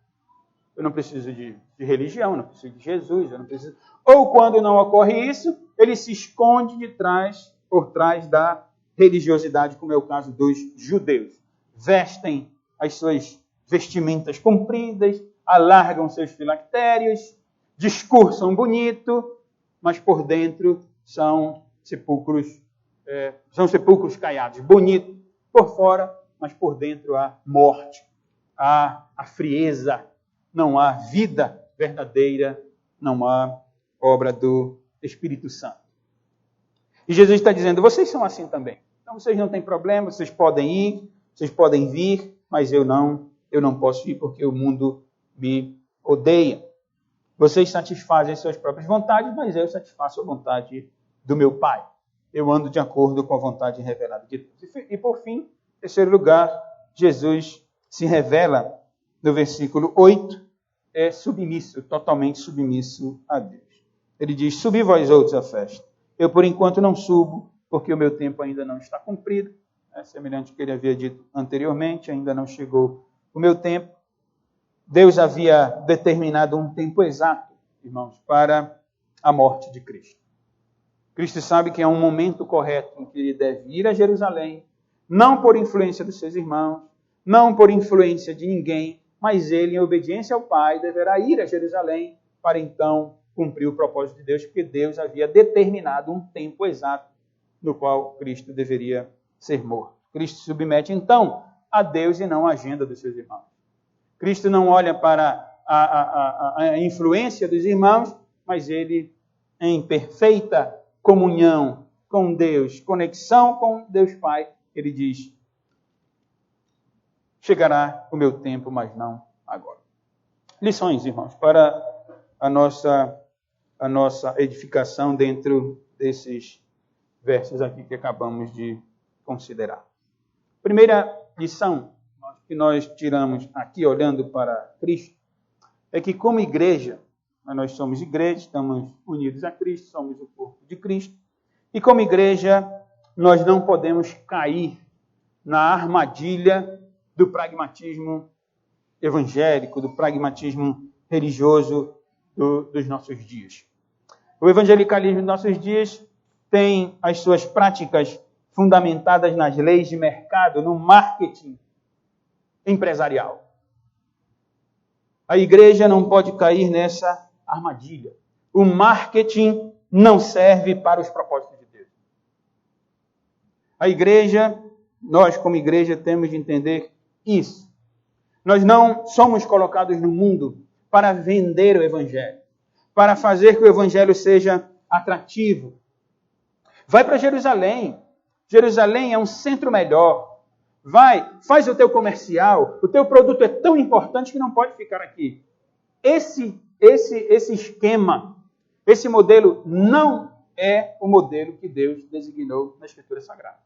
Eu não preciso de religião, eu não preciso de Jesus, eu não preciso... Ou quando não ocorre isso, ele se esconde por trás da religiosidade, como é o caso dos judeus. Vestem as suas vestimentas compridas, alargam seus filactérios, discursam bonito, mas por dentro são sepulcros caiados. Bonito por fora, mas por dentro há morte, há a frieza, não há vida verdadeira, não há obra do Espírito Santo. E Jesus está dizendo, vocês são assim também. Então vocês não têm problema, vocês podem ir, vocês podem vir, mas eu não posso ir porque o mundo me odeia. Vocês satisfazem as suas próprias vontades, mas eu satisfaço a vontade do meu Pai. Eu ando de acordo com a vontade revelada de Deus. E por fim, em terceiro lugar, Jesus se revela no versículo 8, é submisso, totalmente submisso a Deus. Ele diz, subi vós outros à festa. Eu, por enquanto, não subo, porque o meu tempo ainda não está cumprido. É semelhante ao que ele havia dito anteriormente, ainda não chegou o meu tempo. Deus havia determinado um tempo exato, irmãos, para a morte de Cristo. Cristo sabe que é um momento correto em que ele deve ir a Jerusalém, não por influência dos seus irmãos, não por influência de ninguém, mas ele, em obediência ao Pai, deverá ir a Jerusalém para então cumprir o propósito de Deus, porque Deus havia determinado um tempo exato no qual Cristo deveria ser morto. Cristo se submete então a Deus e não à agenda dos seus irmãos. Cristo não olha para a influência dos irmãos, mas ele, em perfeita comunhão com Deus, conexão com Deus Pai, ele diz, chegará o meu tempo, mas não agora. Lições, irmãos, para a nossa edificação dentro desses versos aqui que acabamos de considerar. Primeira lição que nós tiramos aqui, olhando para Cristo, é que como igreja, nós somos igreja, estamos unidos a Cristo, somos o corpo de Cristo, e como igreja, nós não podemos cair na armadilha do pragmatismo evangélico, do pragmatismo religioso dos nossos dias. O evangelicalismo dos nossos dias tem as suas práticas fundamentadas nas leis de mercado, no marketing empresarial. A igreja não pode cair nessa armadilha. O marketing não serve para os propósitos de Deus. A igreja, nós como igreja temos de entender isso. Nós não somos colocados no mundo para vender o evangelho, para fazer que o evangelho seja atrativo. Vai para Jerusalém. Jerusalém é um centro melhor. Vai, faz o teu comercial. O teu produto é tão importante que não pode ficar aqui. Esse esquema, esse modelo não é o modelo que Deus designou na Escritura Sagrada.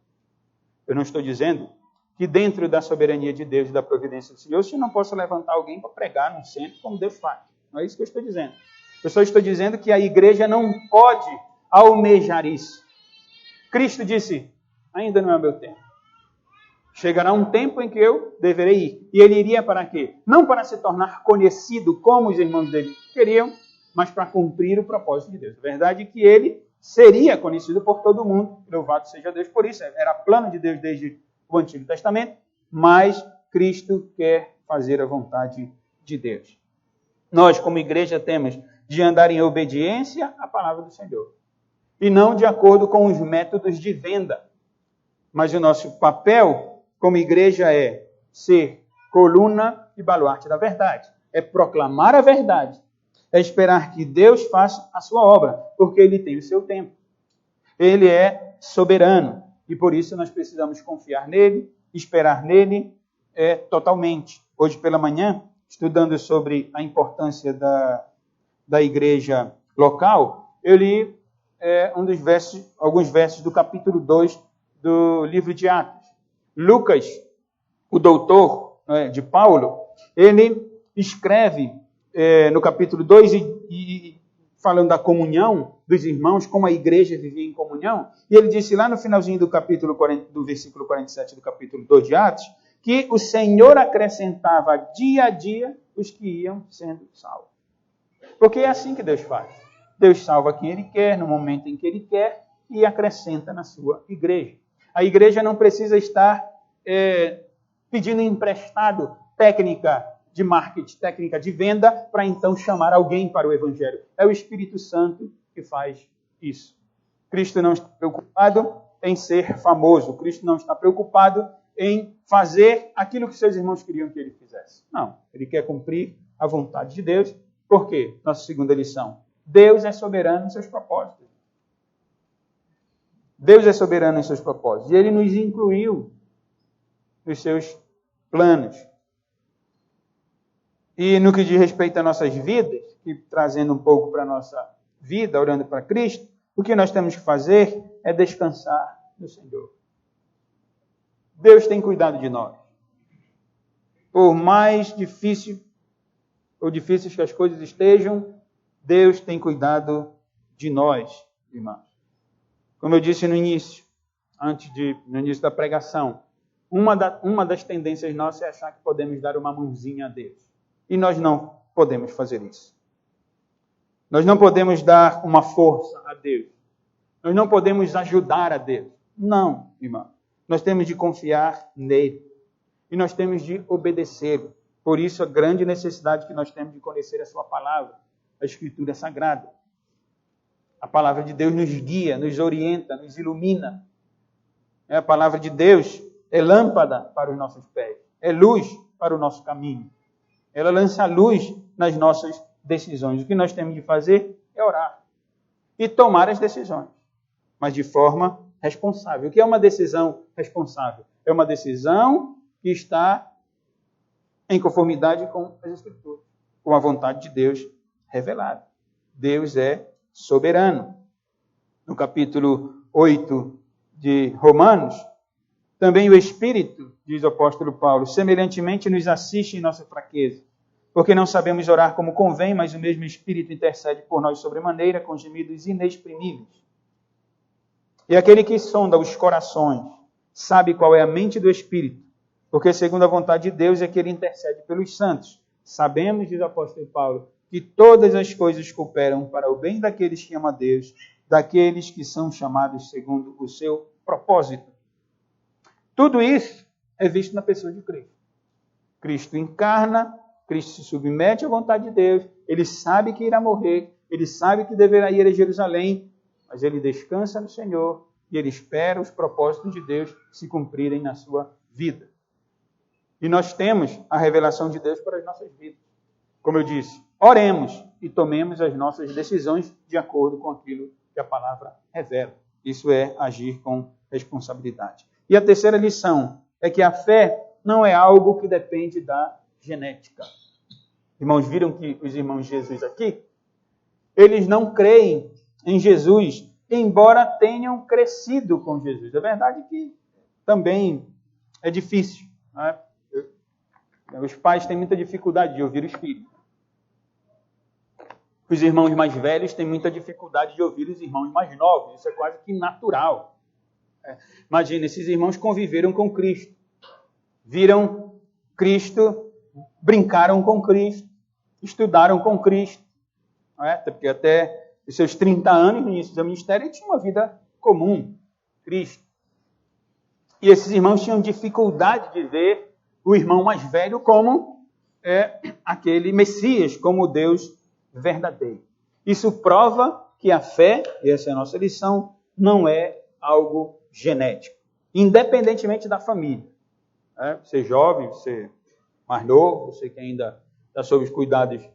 Eu não estou dizendo que dentro da soberania de Deus e da providência do Senhor, você não possa levantar alguém para pregar num centro como Deus faz. Não é isso que eu estou dizendo. Eu só estou dizendo que a igreja não pode almejar isso. Cristo disse, ainda não é o meu tempo. Chegará um tempo em que eu deverei ir. E ele iria para quê? Não para se tornar conhecido como os irmãos dele queriam, mas para cumprir o propósito de Deus. A verdade é que ele seria conhecido por todo mundo. Louvado seja Deus por isso. Era plano de Deus desde o Antigo Testamento, mas Cristo quer fazer a vontade de Deus. Nós, como igreja, temos de andar em obediência à palavra do Senhor. E não de acordo com os métodos de venda. Mas o nosso papel como igreja é ser coluna e baluarte da verdade. É proclamar a verdade. É esperar que Deus faça a sua obra, porque Ele tem o seu tempo. Ele é soberano. E por isso nós precisamos confiar nele, esperar nele totalmente. Hoje pela manhã, estudando sobre a importância da igreja local, eu li alguns versos do capítulo 2 do livro de Atos. Lucas, o doutor de Paulo, ele escreve no capítulo 2 e falando da comunhão dos irmãos, como a igreja vivia em comunhão, e ele disse lá no finalzinho do capítulo 40, do versículo 47 do capítulo 2 de Atos, que o Senhor acrescentava dia a dia os que iam sendo salvos. Porque é assim que Deus faz. Deus salva quem Ele quer, no momento em que Ele quer, e acrescenta na sua igreja. A igreja não precisa estar pedindo emprestado técnica de marketing, técnica de venda, para então chamar alguém para o Evangelho. É o Espírito Santo que faz isso. Cristo não está preocupado em ser famoso. Cristo não está preocupado em fazer aquilo que seus irmãos queriam que ele fizesse. Não, ele quer cumprir a vontade de Deus. Por quê? Nossa segunda lição. Deus é soberano em seus propósitos. Deus é soberano em seus propósitos. E Ele nos incluiu nos seus planos. E no que diz respeito às nossas vidas, que trazendo um pouco para a nossa vida, orando para Cristo, o que nós temos que fazer é descansar no Senhor. Deus tem cuidado de nós. Por mais difícil ou difíceis que as coisas estejam, Deus tem cuidado de nós, irmãos. Como eu disse no início da pregação, uma das tendências nossas é achar que podemos dar uma mãozinha a Deus. E nós não podemos fazer isso. Nós não podemos dar uma força a Deus. Nós não podemos ajudar a Deus. Não, irmão. Nós temos de confiar nele. E nós temos de obedecê-lo. Por isso, a grande necessidade que nós temos de conhecer a sua palavra, a Escritura Sagrada. A palavra de Deus nos guia, nos orienta, nos ilumina. A palavra de Deus é lâmpada para os nossos pés. É luz para o nosso caminho. Ela lança luz nas nossas decisões. O que nós temos de fazer é orar. E tomar as decisões. Mas de forma responsável. O que é uma decisão responsável? É uma decisão que está em conformidade com as Escrituras. Com a vontade de Deus revelada. Deus é soberano. No capítulo 8 de Romanos, também o Espírito, diz o apóstolo Paulo, semelhantemente nos assiste em nossa fraqueza, porque não sabemos orar como convém, mas o mesmo Espírito intercede por nós sobremaneira, com gemidos inexprimíveis. E aquele que sonda os corações, sabe qual é a mente do Espírito, porque segundo a vontade de Deus é que ele intercede pelos santos. Sabemos, diz o apóstolo Paulo, que todas as coisas cooperam para o bem daqueles que amam a Deus, daqueles que são chamados segundo o seu propósito. Tudo isso é visto na pessoa de Cristo. Cristo encarna, Cristo se submete à vontade de Deus, ele sabe que irá morrer, ele sabe que deverá ir a Jerusalém, mas ele descansa no Senhor e ele espera os propósitos de Deus se cumprirem na sua vida. E nós temos a revelação de Deus para as nossas vidas. Como eu disse, oremos e tomemos as nossas decisões de acordo com aquilo que a palavra revela. Isso é agir com responsabilidade. E a terceira lição é que a fé não é algo que depende da genética. Irmãos, viram que os irmãos de Jesus aqui, eles não creem em Jesus, embora tenham crescido com Jesus. É verdade que também é difícil. Né? Os pais têm muita dificuldade de ouvir os filhos. Os irmãos mais velhos têm muita dificuldade de ouvir os irmãos mais novos. Isso é quase que natural. Imagina, esses irmãos conviveram com Cristo. viram Cristo, brincaram com Cristo, estudaram com Cristo. Não é? Porque até os seus 30 anos, no início do ministério, ele tinha uma vida comum, Cristo. E esses irmãos tinham dificuldade de ver o irmão mais velho como aquele Messias, como Deus verdadeiro. Isso prova que a fé, e essa é a nossa lição, não é algo genético, independentemente da família. Você jovem, você mais novo, você que ainda está sob os cuidados do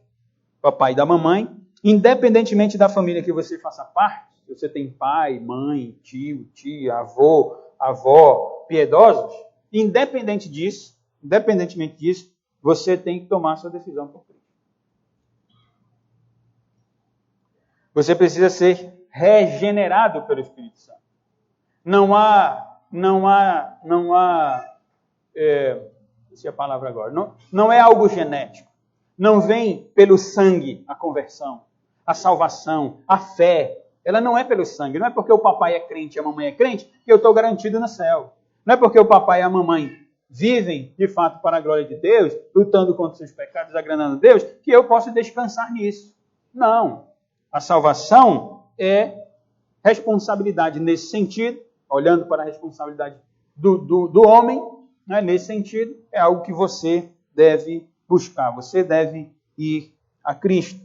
papai e da mamãe, independentemente da família que você faça parte, se você tem pai, mãe, tio, tia, avô, avó, piedosos, independentemente disso, você tem que tomar sua decisão por Cristo. Você precisa ser regenerado pelo Espírito Santo. Não há, esqueci a palavra agora, não é algo genético. Não vem pelo sangue a conversão, a salvação, a fé. Ela não é pelo sangue. Não é porque o papai é crente e a mamãe é crente que eu estou garantido no céu. Não é porque o papai e a mamãe vivem, de fato, para a glória de Deus, lutando contra os seus pecados, agradando a Deus, que eu posso descansar nisso. Não. A salvação é responsabilidade nesse sentido, olhando para a responsabilidade do homem, né? Nesse sentido, é algo que você deve buscar. Você deve ir a Cristo.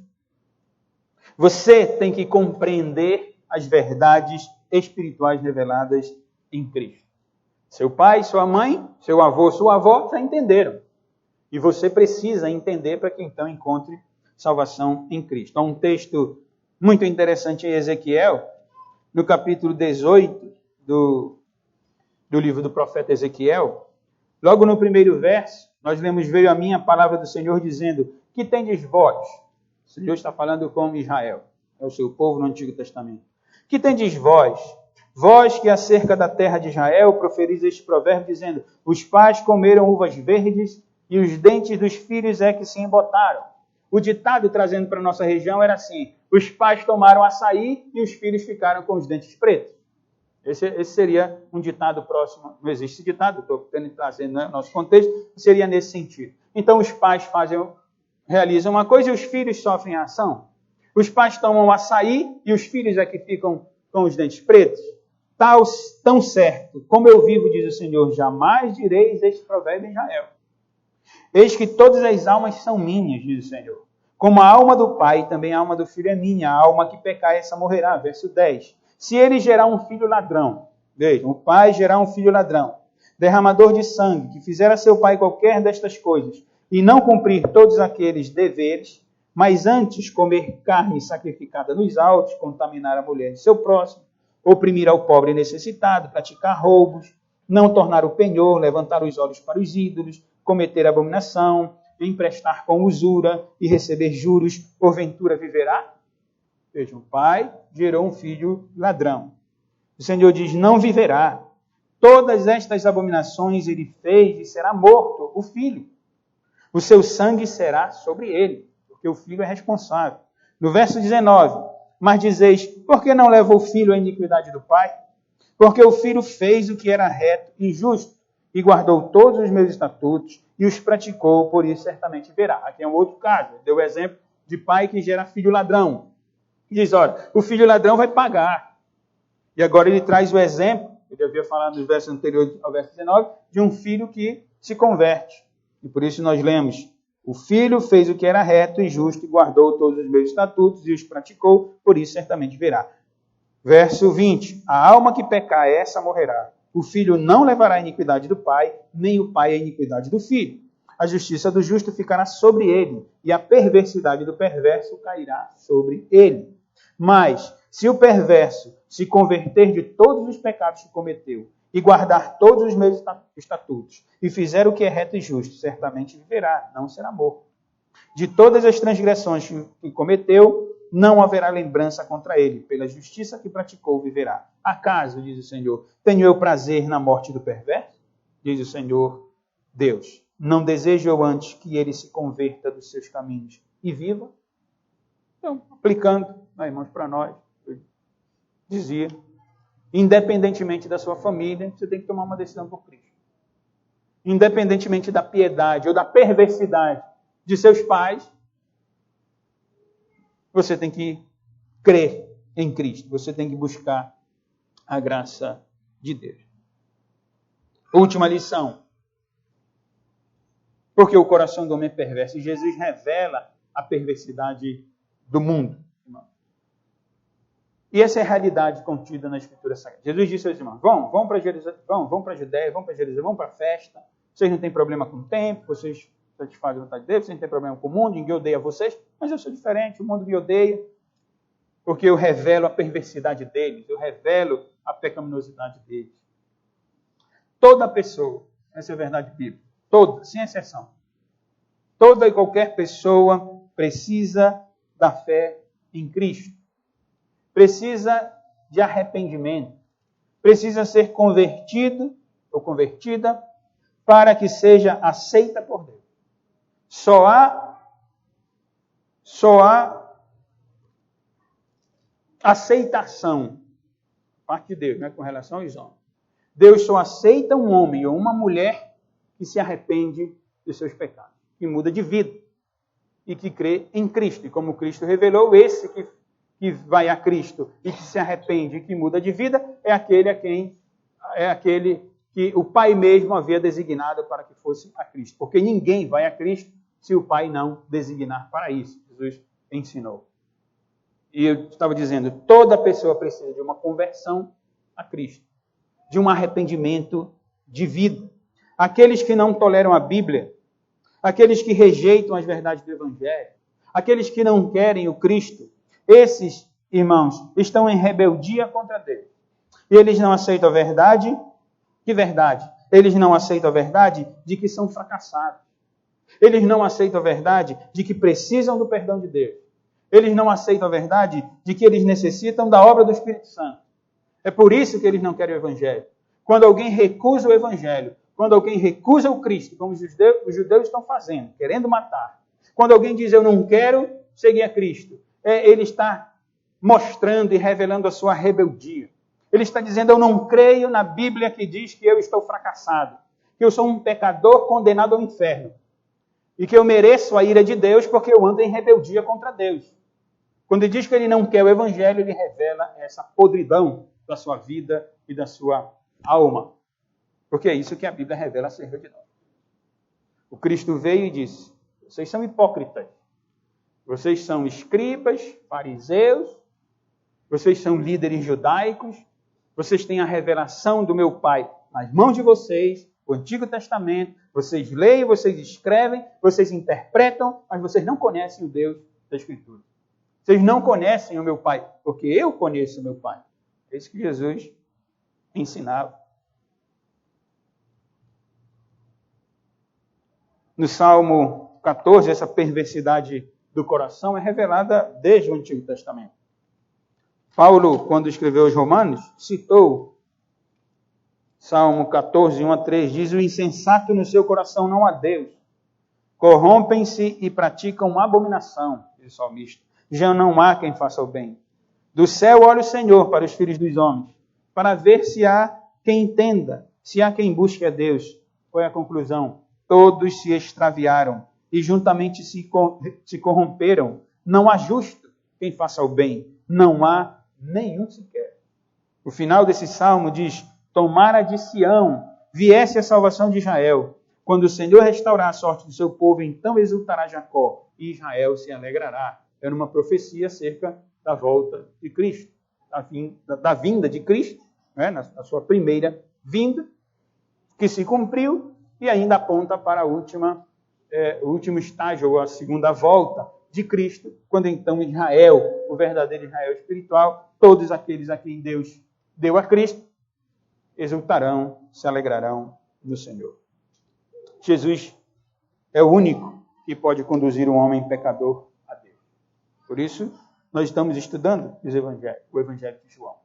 Você tem que compreender as verdades espirituais reveladas em Cristo. Seu pai, sua mãe, seu avô, sua avó já entenderam. E você precisa entender para que então encontre salvação em Cristo. Há um texto muito interessante em Ezequiel, no capítulo 18 do livro do profeta Ezequiel. Logo no primeiro verso, nós lemos: veio a mim a palavra do Senhor dizendo: que tendes vós? O Senhor está falando com Israel, é o seu povo no Antigo Testamento. Que tendes vós? Vós que acerca da terra de Israel proferis este provérbio dizendo: os pais comeram uvas verdes e os dentes dos filhos é que se embotaram. O ditado trazendo para a nossa região era assim: os pais tomaram açaí e os filhos ficaram com os dentes pretos. Esse seria um ditado próximo. Não existe ditado, estou trazendo no nosso contexto, seria nesse sentido. Então os pais realizam uma coisa e os filhos sofrem a ação. Os pais tomam açaí e os filhos é que ficam com os dentes pretos. Tão certo como eu vivo, diz o Senhor, jamais direis este provérbio em Israel. Eis que todas as almas são minhas, diz o Senhor. Como a alma do pai, também a alma do filho é minha. A alma que pecar, essa morrerá. Verso 10. Se ele gerar um filho ladrão, vejam, o pai gerar um filho ladrão, derramador de sangue, que fizer a seu pai qualquer destas coisas, e não cumprir todos aqueles deveres, mas antes comer carne sacrificada nos altos, contaminar a mulher de seu próximo, oprimir ao pobre necessitado, praticar roubos, não tornar o penhor, levantar os olhos para os ídolos, cometer abominação, emprestar com usura e receber juros, porventura viverá? Vejam, o pai gerou um filho ladrão. O Senhor diz: não viverá. Todas estas abominações ele fez e será morto, o filho. O seu sangue será sobre ele, porque o filho é responsável. No verso 19, mas dizeis: por que não leva o filho à iniquidade do pai? Porque o filho fez o que era reto e justo, e guardou todos os meus estatutos, e os praticou, por isso certamente verá. Aqui é um outro caso. Deu o exemplo de pai que gera filho ladrão. E diz: olha, o filho ladrão vai pagar. E agora ele traz o exemplo, ele havia falado nos versos anteriores ao verso 19, de um filho que se converte. E por isso nós lemos: o filho fez o que era reto e justo, e guardou todos os meus estatutos, e os praticou, por isso certamente verá. Verso 20, a alma que pecar, essa morrerá. O filho não levará a iniquidade do pai, nem o pai a iniquidade do filho. A justiça do justo ficará sobre ele, e a perversidade do perverso cairá sobre ele. Mas, se o perverso se converter de todos os pecados que cometeu, e guardar todos os meus estatutos, e fizer o que é reto e justo, certamente viverá, não será morto. De todas as transgressões que cometeu, não haverá lembrança contra ele. Pela justiça que praticou, viverá. Acaso, diz o Senhor, tenho eu prazer na morte do perverso? Diz o Senhor Deus. Não desejo eu antes que ele se converta dos seus caminhos e viva? Então, aplicando, irmãos, para nós, eu dizia, independentemente da sua família, você tem que tomar uma decisão por Cristo. independentemente da piedade ou da perversidade de seus pais, você tem que crer em Cristo. Você tem que buscar a graça de Deus. Última lição. Porque o coração do homem é perverso. E Jesus revela a perversidade do mundo. E essa é a realidade contida na Escritura Sagrada. Jesus disse aos irmãos, vão para Jerusalém, vão para a Judéia, vão para Jerusalém, vão para a festa. Vocês não têm problema com o tempo, vocês satisfazem a vontade de Deus, vocês não têm problema com o mundo, ninguém odeia vocês, mas eu sou diferente, o mundo me odeia, porque eu revelo a perversidade deles, eu revelo a pecaminosidade deles. Toda pessoa, essa é a verdade bíblica, toda, sem exceção, toda e qualquer pessoa precisa da fé em Cristo. Precisa de arrependimento. Precisa ser convertido ou convertida para que seja aceita por Deus. Só há aceitação da parte de Deus, né, com relação aos homens. Deus só aceita um homem ou uma mulher que se arrepende dos seus pecados, que muda de vida e que crê em Cristo. E como Cristo revelou, esse que vai a Cristo e que se arrepende e que muda de vida é aquele que o Pai mesmo havia designado para que fosse a Cristo. Porque ninguém vai a Cristo se o Pai não designar para isso. Jesus ensinou. E eu estava dizendo, toda pessoa precisa de uma conversão a Cristo, de um arrependimento de vida. Aqueles que não toleram a Bíblia, aqueles que rejeitam as verdades do Evangelho, aqueles que não querem o Cristo, esses, irmãos, estão em rebeldia contra Deus. E eles não aceitam a verdade. Que verdade? Eles não aceitam a verdade de que são fracassados. Eles não aceitam a verdade de que precisam do perdão de Deus. Eles não aceitam a verdade de que eles necessitam da obra do Espírito Santo. É por isso que eles não querem o Evangelho. Quando alguém recusa o Evangelho, quando alguém recusa o Cristo, como os judeus estão fazendo, querendo matar. Quando alguém diz, eu não quero seguir a Cristo, ele está mostrando e revelando a sua rebeldia. Ele está dizendo, eu não creio na Bíblia que diz que eu estou fracassado, que eu sou um pecador condenado ao inferno, e que eu mereço a ira de Deus porque eu ando em rebeldia contra Deus. Quando ele diz que ele não quer o Evangelho, ele revela essa podridão da sua vida e da sua alma. Porque é isso que a Bíblia revela acerca de nós. O Cristo veio e disse, vocês são hipócritas. Vocês são escribas, fariseus, vocês são líderes judaicos, vocês têm a revelação do meu Pai nas mãos de vocês, o Antigo Testamento, vocês leem, vocês escrevem, vocês interpretam, mas vocês não conhecem o Deus da Escritura. Vocês não conhecem o meu Pai, porque eu conheço o meu Pai. É isso que Jesus ensinava. No Salmo 14, essa perversidade do coração é revelada desde o Antigo Testamento. Paulo, quando escreveu aos Romanos, citou Salmo 14, 1 a 3, diz, o insensato no seu coração não há Deus. Corrompem-se e praticam abominação, diz o salmista. Já não há quem faça o bem. Do céu olha o Senhor para os filhos dos homens, para ver se há quem entenda, se há quem busque a Deus. Foi a conclusão. Todos se extraviaram e juntamente se corromperam. Não há justo quem faça o bem. Não há nenhum sequer. O final desse salmo diz, tomara de Sião viesse a salvação de Israel. Quando o Senhor restaurar a sorte do seu povo, então exultará Jacó e Israel se alegrará. Era uma profecia acerca da volta de Cristo, da vinda de Cristo, né, na sua primeira vinda, que se cumpriu e ainda aponta para o último estágio, ou a segunda volta de Cristo, quando então Israel, o verdadeiro Israel espiritual, todos aqueles a quem Deus deu a Cristo, exultarão, se alegrarão no Senhor. Jesus é o único que pode conduzir um homem pecador a Deus. Por isso, nós estamos estudando o Evangelho de João.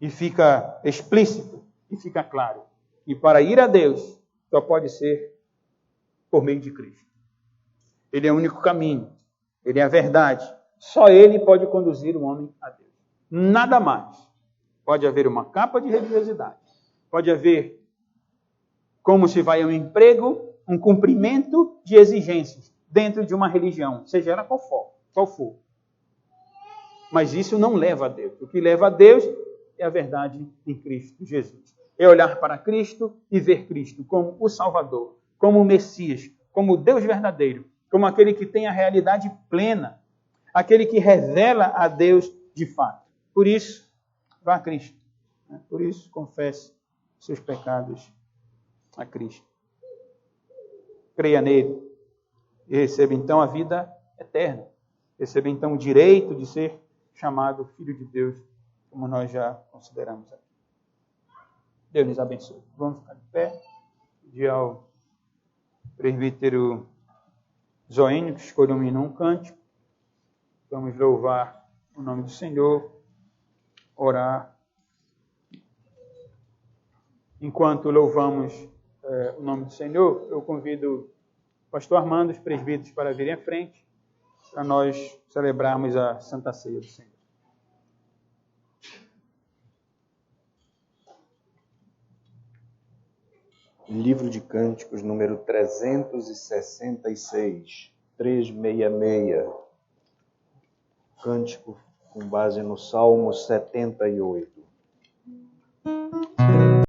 E fica explícito, e fica claro, que para ir a Deus só pode ser por meio de Cristo. Ele é o único caminho, ele é a verdade. Só ele pode conduzir o homem a Deus. Nada mais. Pode haver uma capa de religiosidade, pode haver como se vai ao emprego, um cumprimento de exigências dentro de uma religião, seja ela qual for. Mas isso não leva a Deus. O que leva a Deus é a verdade em Cristo Jesus. É olhar para Cristo e ver Cristo como o Salvador, como o Messias, como o Deus verdadeiro, como aquele que tem a realidade plena, aquele que revela a Deus de fato. Por isso, vá a Cristo. Por isso, confesse seus pecados a Cristo. Creia nele e receba então a vida eterna. Receba então o direito de ser chamado Filho de Deus, como nós já consideramos aqui. Deus nos abençoe. Vamos ficar de pé. Pedir ao presbítero Zoênio que escolheu um cântico. Vamos louvar o nome do Senhor, orar. Enquanto louvamos o nome do Senhor, eu convido o pastor Armando, os presbíteros, para virem à frente, para nós celebrarmos a Santa Ceia do Senhor. Livro de Cânticos, número 366, 366. Cântico com base no Salmo 78.